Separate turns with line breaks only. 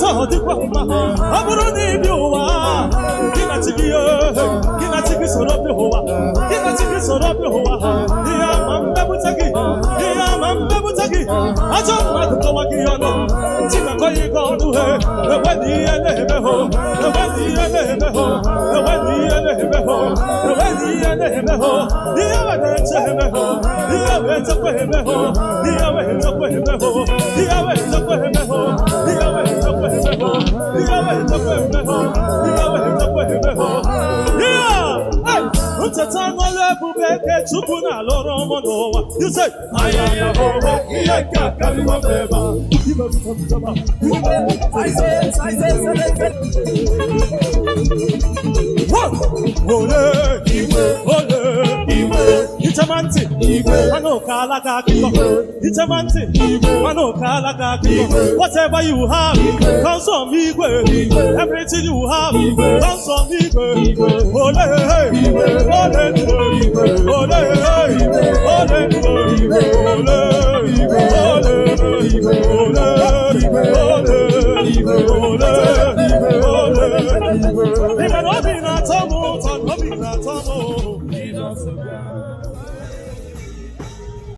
so the Papa, Aburoni Bua, Kinatiki, Kinatiki sort of the Hoa, Kinatiki sort of the Hoa, Yamabutaki, Yamabutaki, I don't want to go again. Chikakoyi go to her, the wedding and the Hebeho, the wedding and the Hebeho, the wedding and the Hebeho, the wedding and the Hebeho, the evidence of Hebeho, the evidence of Hebeho, the evidence of Hebeho, the evidence of Hebeho, the evidence of Hebeho, the evidence of Hebeho, the evidence of Hebeho. Yeah! Hey! You say, I am Jehovah, Itamanti, Mano Kalaka, Itamanti, Mano Kalaka, whatever you have, comes from me, everything you have, comes from me, ole, ole, ole, ole,